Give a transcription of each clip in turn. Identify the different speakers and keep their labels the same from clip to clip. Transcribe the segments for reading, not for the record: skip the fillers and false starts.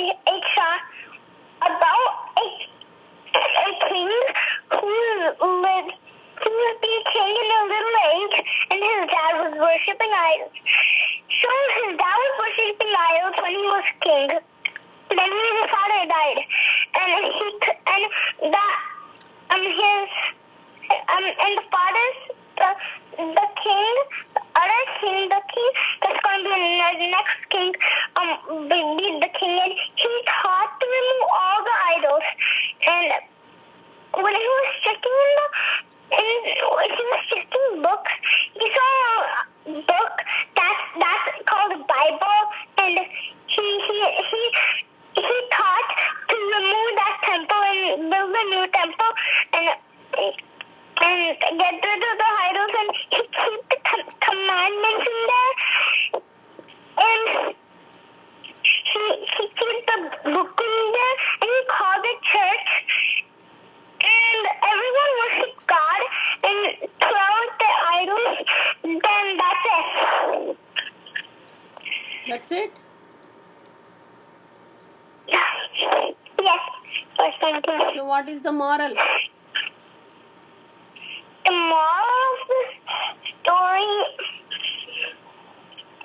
Speaker 1: it saw about a king who was being king in a little age, and his dad was worshiping idols. So his dad was worshiping idols when he was king. Then his father died, and the king, other king, the king that's going to be the next king, be the king, and he taught to remove all the idols. And when he was checking books, he saw a book that's called the Bible, and he taught to remove that temple and build a new temple and get rid of the idols, and he keep the commandments in there, and he keep the book in there, and he called it church, and everyone worship God and throw out the idols. Then that's it.
Speaker 2: That's it?
Speaker 1: Yes. First sentence.
Speaker 2: So what is the moral?
Speaker 1: The moral of the story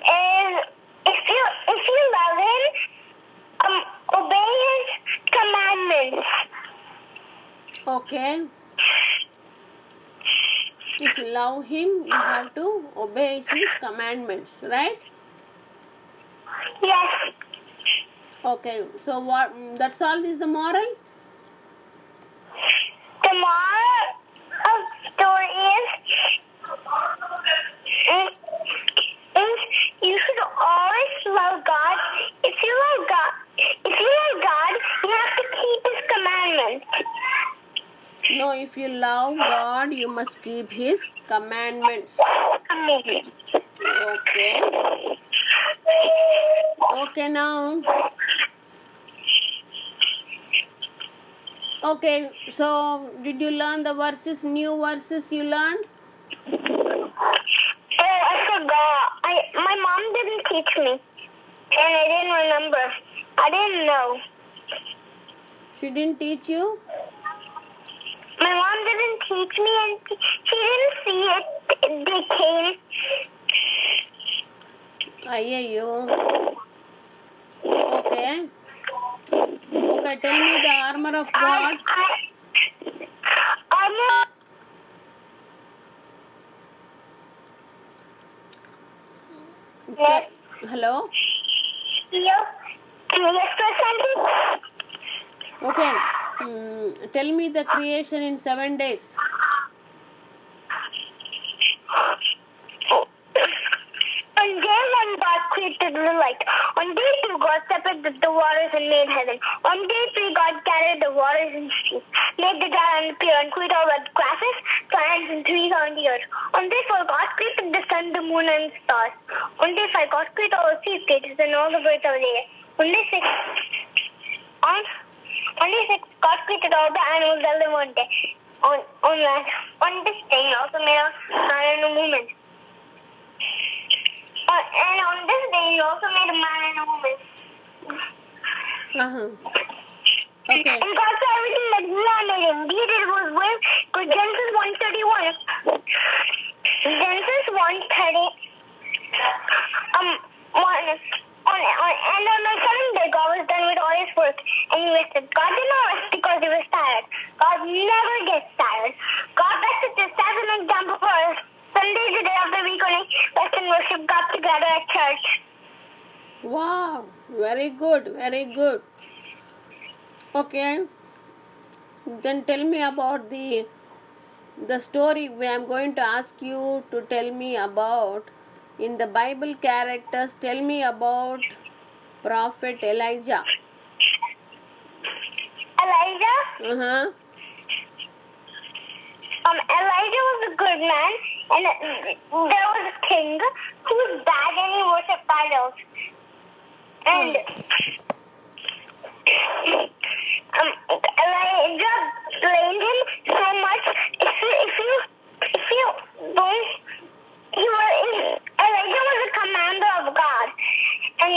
Speaker 1: is if you love him, obey his commandments.
Speaker 2: Okay. If you love him, you have to obey his commandments, right?
Speaker 1: Yes.
Speaker 2: Okay. So what? That's all is the moral?
Speaker 1: The moral of the story is you should always love God. If you love God, you have to keep his commandments.
Speaker 2: No, if you love God, you must keep his commandments.
Speaker 1: Amazing.
Speaker 2: Okay. Okay, now. Okay, so did you learn the verses, new verses you learned?
Speaker 1: Oh, I forgot. My mom didn't teach me, and I didn't remember. I didn't know.
Speaker 2: She didn't teach you?
Speaker 1: My mom didn't teach me, and she didn't see it. They came.
Speaker 2: Ayyo. Okay. Okay, tell me the armor of God.
Speaker 1: Armor.
Speaker 2: Okay. Hello?
Speaker 1: Yes. Yes, sentence.
Speaker 2: Okay. Tell me the creation in 7 days.
Speaker 1: On day one, God created the light. On day two, God separated the waters and made heaven. On day three, God gathered the waters and seas, made the dry and pure, and created all the grasses, plants, and trees on the earth. On day four, God created the sun, the moon, and the stars. On day five, God created all the sea creatures and all the birds of the air. On day six, God created all the animals that live on day. On land. On this day, He also made a man and a woman. And on this day, He also made a man and a woman.
Speaker 2: Okay.
Speaker 1: And God saw everything that He had made, and indeed it was well. Because Genesis 1:31. Genesis 1:30. And on the seventh day, God was done with all His work, and He rested. God did not rest because He was tired. God never gets tired. God rested to set an example for us. Sunday is the day of the week when we rest and worship God together at church.
Speaker 2: Wow. Very good. Very good. Okay. Then tell me about the story. I'm going to ask you to tell me about, in the Bible characters, tell me about Prophet Elijah.
Speaker 1: Elijah? Elijah was a good man, and there was a king who was bad and he worshipped idols. And Elijah blamed him so much. If you don't, Elijah was a commander of God, and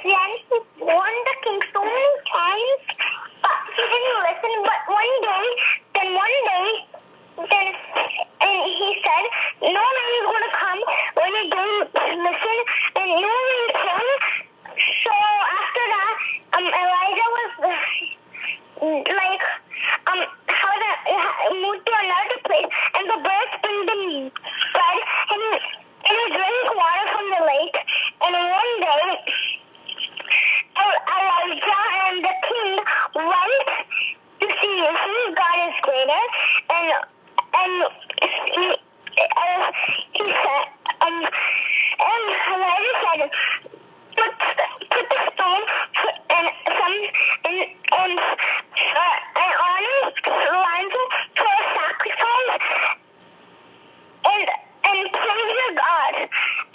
Speaker 1: Then he warned the king so many times, but he didn't listen. But one day, and he said, no man is going to come when you don't listen, and you will kill. So after that, Elijah was moved to another place, and the birds bring them bread, and he drank water from the lake. And one day, Elijah and the king went to see whose God is greater, and he said, and Elijah said, put the stone and on it for a sacrifice, and praise your God.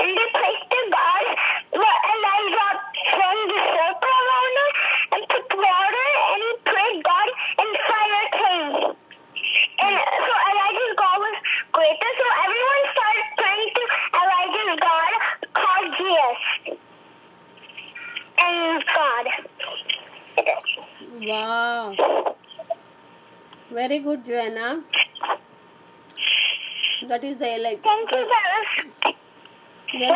Speaker 1: And they placed their God, and Elijah formed the circle around it and put water, and he prayed God, and fire came. And so Elijah's God was greater, so everyone started praying to Elijah's God called Jesus. And God.
Speaker 2: Wow. Very good, Joanna. That is the Elijah.
Speaker 1: Thank you, Paris.
Speaker 2: Then,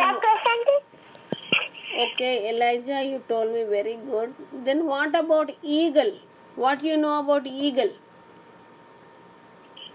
Speaker 2: okay, Elijah, you told me very good. Then what about eagle? What you know about eagle?